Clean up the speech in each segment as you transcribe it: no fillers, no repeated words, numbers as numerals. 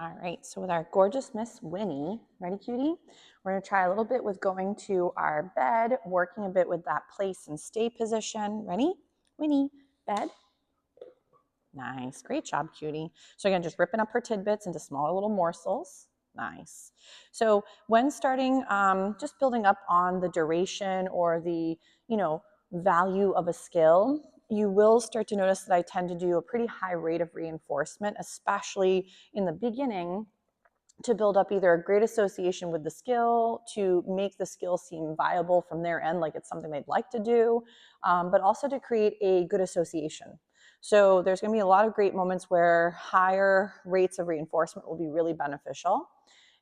All right, so with our gorgeous Miss Winnie, ready cutie? We're gonna try a little bit with going to our bed, working a bit with that place and stay position. Ready? Winnie, bed. Nice, great job, cutie. So again, just ripping up her tidbits into smaller little morsels. Nice. So when starting, just building up on the duration or the, value of a skill, you will start to notice that I tend to do a pretty high rate of reinforcement, especially in the beginning, to build up either a great association with the skill, to make the skill seem viable from their end, like it's something they'd like to do, but also to create a good association. So there's going to be a lot of great moments where higher rates of reinforcement will be really beneficial.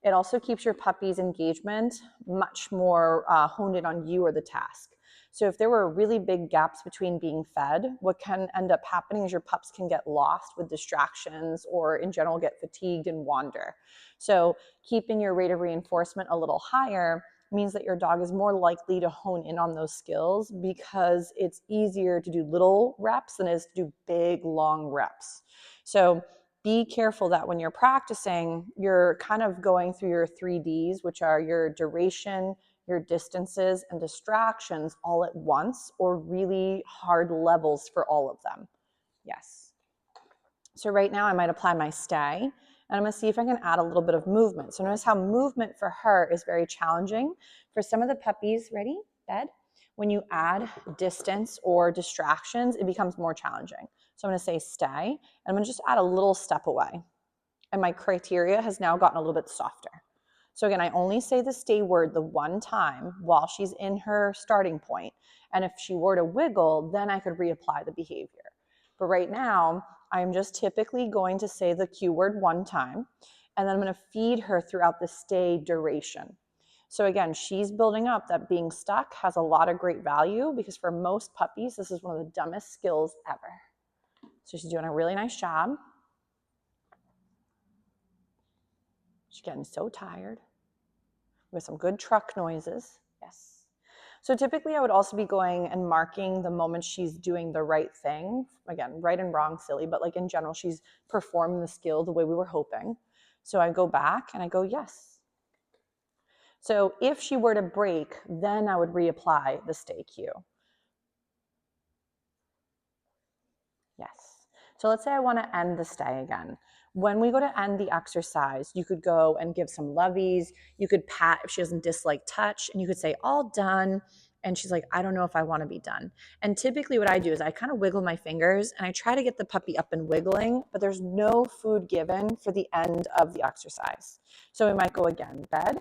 It also keeps your puppy's engagement much more honed in on you or the task. So if there were really big gaps between being fed, what can end up happening is your pups can get lost with distractions or in general get fatigued and wander. So keeping your rate of reinforcement a little higher means that your dog is more likely to hone in on those skills because it's easier to do little reps than it is to do big, long reps. So be careful that when you're practicing, you're kind of going through your 3Ds, which are your duration, your distances, and distractions all at once, or really hard levels for all of them. Yes. So right now I might apply my stay, and I'm going to see if I can add a little bit of movement. So notice how movement for her is very challenging. For some of the puppies, ready, bed, when you add distance or distractions, it becomes more challenging. So I'm going to say stay, and I'm going to just add a little step away. And my criteria has now gotten a little bit softer. So again, I only say the stay word the one time while she's in her starting point. And if she were to wiggle, then I could reapply the behavior. But right now, I'm just typically going to say the cue word one time, and then I'm going to feed her throughout the stay duration. So again, she's building up that being stuck has a lot of great value because for most puppies, this is one of the dumbest skills ever. So she's doing a really nice job. She's getting so tired. With some good truck noises. Yes. So typically I would also be going and marking the moment she's doing the right thing. Again, right and wrong, silly, but like in general, she's performing the skill the way we were hoping. So I go back and I go, yes. So if she were to break, then I would reapply the stay cue. Yes. So let's say I want to end the stay again. When we go to end the exercise, you could go and give some lovies. You could pat if she doesn't dislike touch, and you could say, all done. And she's like, I don't know if I want to be done. And typically what I do is I kind of wiggle my fingers and I try to get the puppy up and wiggling, but there's no food given for the end of the exercise. So we might go again, bed.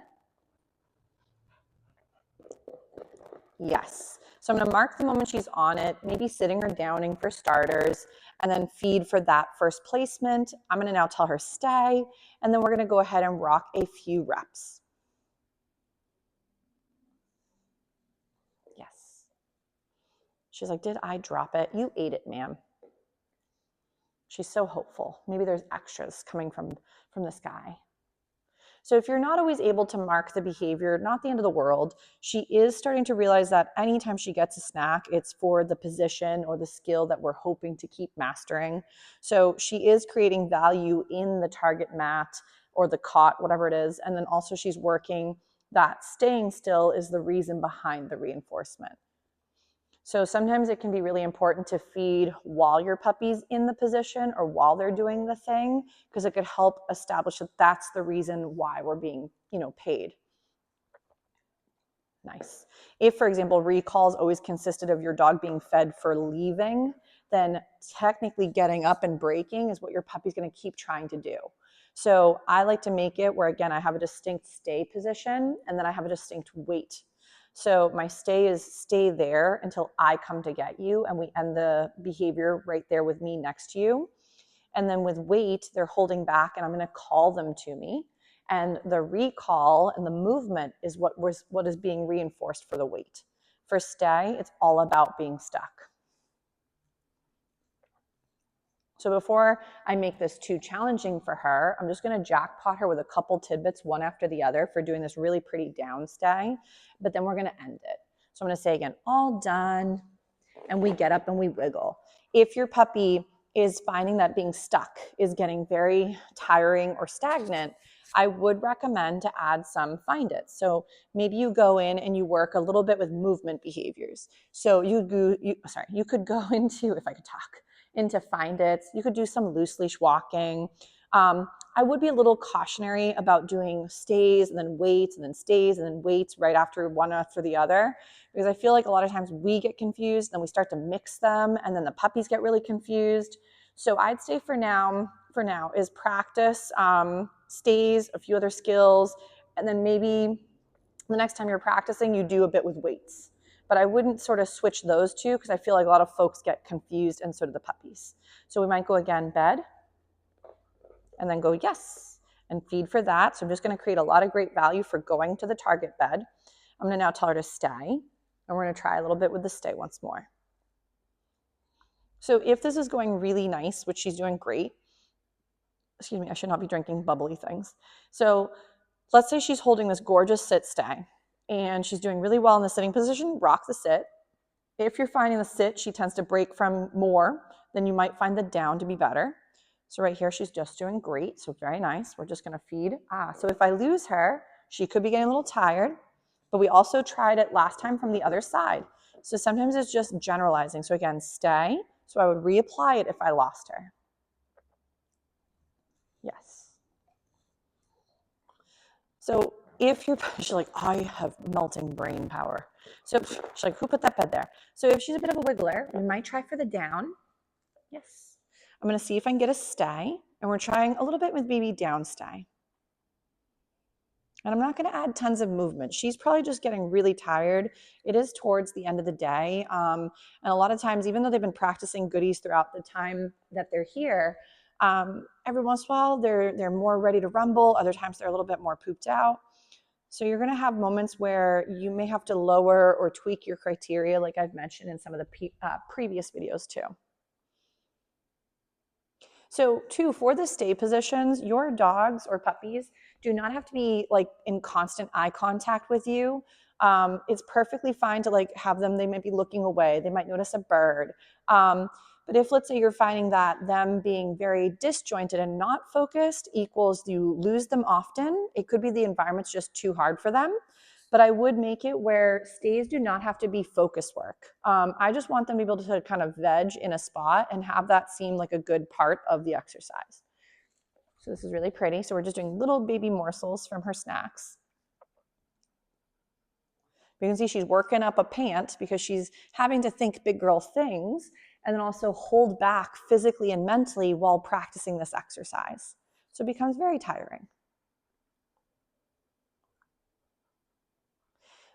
Yes. So I'm going to mark the moment she's on it, maybe sitting or downing for starters, and then feed for that first placement. I'm going to now tell her stay, and then we're going to go ahead and rock a few reps. Yes. She's like, did I drop it? You ate it, ma'am. She's so hopeful. Maybe there's extras coming from the sky. So if you're not always able to mark the behavior, not the end of the world. She is starting to realize that anytime she gets a snack, it's for the position or the skill that we're hoping to keep mastering. So she is creating value in the target mat or the cot, whatever it is. And then also she's working that staying still is the reason behind the reinforcement. So sometimes it can be really important to feed while your puppy's in the position or while they're doing the thing, because it could help establish that that's the reason why we're being, paid. Nice. If, for example, recalls always consisted of your dog being fed for leaving, then technically getting up and breaking is what your puppy's going to keep trying to do. So I like to make it where, again, I have a distinct stay position and then I have a distinct wait. So my stay is stay there until I come to get you, and we end the behavior right there with me next to you. And then with wait, they're holding back and I'm going to call them to me. And the recall and the movement is what is being reinforced for the wait. For stay, it's all about being stuck. So before I make this too challenging for her, I'm just going to jackpot her with a couple tidbits, one after the other, for doing this really pretty down stay, but then we're going to end it. So I'm going to say again, all done, and we get up and we wiggle. If your puppy is finding that being stuck is getting very tiring or stagnant, I would recommend to add some find it. So maybe you go in and you work a little bit with movement behaviors. So you could go into, if I could talk, into find it. You could do some loose leash walking. I would be a little cautionary about doing stays and then weights and then stays and then weights right after one after the other, because I feel like a lot of times we get confused, then we start to mix them, and then the puppies get really confused. So I'd say for now is practice stays, a few other skills, and then maybe the next time you're practicing, you do a bit with weights. But I wouldn't sort of switch those two, because I feel like a lot of folks get confused, and so do the puppies. So we might go again, bed, and then go yes, and feed for that. So I'm just going to create a lot of great value for going to the target bed. I'm going to now tell her to stay, and we're going to try a little bit with the stay once more. So if this is going really nice, which she's doing great, excuse me, I should not be drinking bubbly things. So let's say she's holding this gorgeous sit stay, and she's doing really well in the sitting position, rock the sit. If you're finding the sit, she tends to break from more, then you might find the down to be better. So right here, she's just doing great. So very nice. We're just going to feed. So if I lose her, she could be getting a little tired, but we also tried it last time from the other side. So sometimes it's just generalizing. So again, stay. So I would reapply it if I lost her. Yes. So if you're, she's like, I have melting brain power. So she's like, who put that bed there? So if she's a bit of a wiggler, we might try for the down. Yes. I'm going to see if I can get a stay, and we're trying a little bit with baby down stay. And I'm not going to add tons of movement. She's probably just getting really tired. It is towards the end of the day. And a lot of times, even though they've been practicing goodies throughout the time that they're here, every once in a while, they're more ready to rumble. Other times, they're a little bit more pooped out. So you're going to have moments where you may have to lower or tweak your criteria, like I've mentioned in some of the previous videos too. So too, for the stay positions, your dogs or puppies do not have to be like in constant eye contact with you. It's perfectly fine to like have them, they might be looking away, they might notice a bird. But if, let's say, you're finding that them being very disjointed and not focused equals you lose them often, it could be the environment's just too hard for them. But I would make it where stays do not have to be focus work. I just want them to be able to kind of veg in a spot and have that seem like a good part of the exercise. So this is really pretty. So we're just doing little baby morsels from her snacks. You can see she's working up a pant because she's having to think big girl things and then also hold back physically and mentally while practicing this exercise. So it becomes very tiring.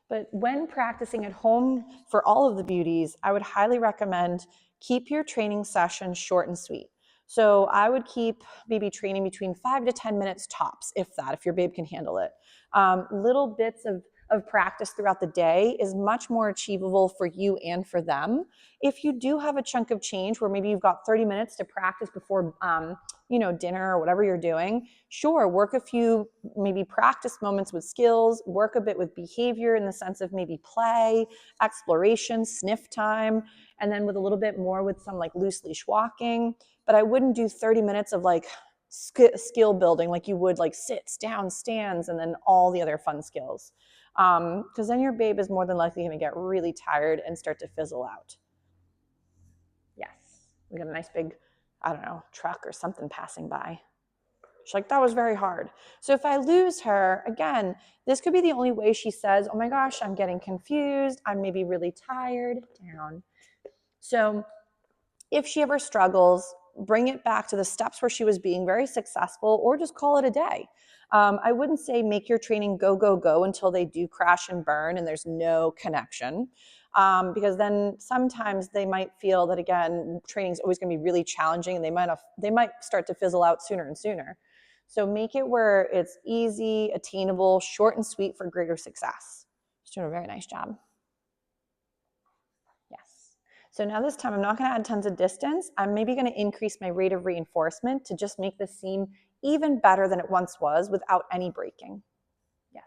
But when practicing at home for all of the beauties, I would highly recommend keep your training sessions short and sweet. So I would keep baby training between 5 to 10 minutes tops, if that, if your babe can handle it. Little bits of practice throughout the day is much more achievable for you and for them. If you do have a chunk of change where maybe you've got 30 minutes to practice before dinner or whatever you're doing, sure, work a few maybe practice moments with skills, work a bit with behavior in the sense of maybe play, exploration, sniff time, and then with a little bit more with some like loose leash walking. But I wouldn't do 30 minutes of like skill building like you would like sits, down, stands, and then all the other fun skills. Because then your babe is more than likely going to get really tired and start to fizzle out. Yes, we got a nice big, I don't know, truck or something passing by. She's like, that was very hard. So if I lose her, again, this could be the only way she says, oh my gosh, I'm getting confused. I'm maybe really tired. Down. So if she ever struggles, bring it back to the steps where she was being very successful, or just call it a day. I wouldn't say make your training go, go, go until they do crash and burn and there's no connection. Because then sometimes they might feel that, again, training is always going to be really challenging, and they might start to fizzle out sooner and sooner. So make it where it's easy, attainable, short and sweet for greater success. She's doing a very nice job. Yes. So now this time I'm not going to add tons of distance. I'm maybe going to increase my rate of reinforcement to just make this seem even better than it once was without any breaking. Yes.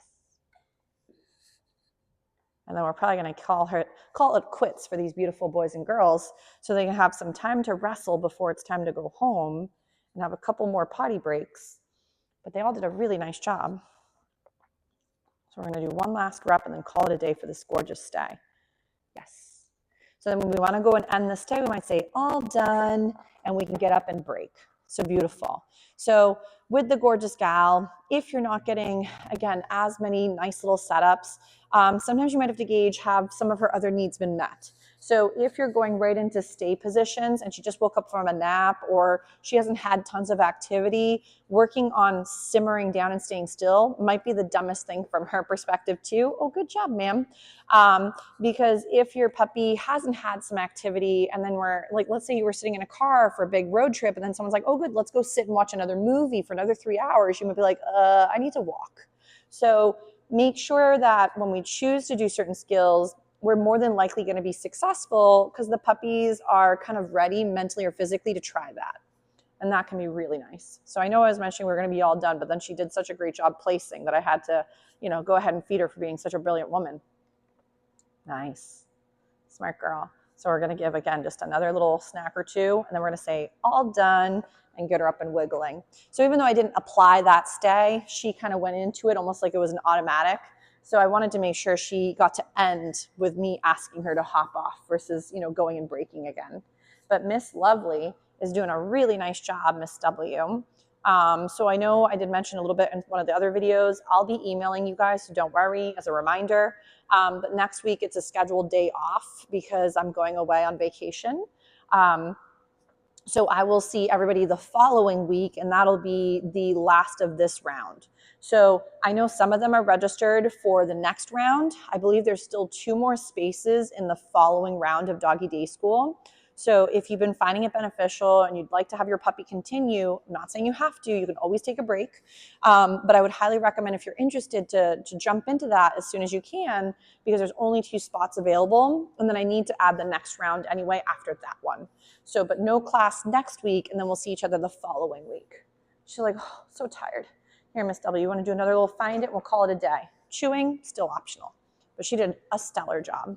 And then we're probably going to call it quits for these beautiful boys and girls so they can have some time to wrestle before it's time to go home and have a couple more potty breaks. But they all did a really nice job. So we're going to do one last rep and then call it a day for this gorgeous stay. Yes. So then when we want to go and end the stay, we might say all done, and we can get up and break. So beautiful. So with the gorgeous gal, if you're not getting, again, as many nice little setups, sometimes you might have to gauge, have some of her other needs been met? So if you're going right into stay positions and she just woke up from a nap or she hasn't had tons of activity, working on simmering down and staying still might be the dumbest thing from her perspective too. Oh, good job, ma'am. Because if your puppy hasn't had some activity and then we're like, let's say you were sitting in a car for a big road trip and then someone's like, oh, good, let's go sit and watch another movie for another 3 hours. You might be like, I need to walk. So make sure that when we choose to do certain skills, we're more than likely going to be successful because the puppies are kind of ready mentally or physically to try that. And that can be really nice. So I know I was mentioning we're going to be all done, but then she did such a great job placing that I had to, go ahead and feed her for being such a brilliant woman. Nice. Smart girl. So we're going to give, again, just another little snack or two, and then we're going to say all done and get her up and wiggling. So even though I didn't apply that stay, she kind of went into it almost like it was an automatic. So I wanted to make sure she got to end with me asking her to hop off versus, going and breaking again. But Miss Lovely is doing a really nice job, Miss W. So I know I did mention a little bit in one of the other videos. I'll be emailing you guys, so don't worry, as a reminder. But next week it's a scheduled day off because I'm going away on vacation. So I will see everybody the following week, and that'll be the last of this round. So I know some of them are registered for the next round. I believe there's still 2 more spaces in the following round of Doggy Day School. So if you've been finding it beneficial and you'd like to have your puppy continue, I'm not saying you have to, you can always take a break. But I would highly recommend, if you're interested, to jump into that as soon as you can, because there's only 2 spots available. And then I need to add the next round anyway after that one. So, but no class next week, and then we'll see each other the following week. She's like, oh, so tired. Here, Miss W, you want to do another little find it? We'll call it a day. Chewing, still optional. But she did a stellar job.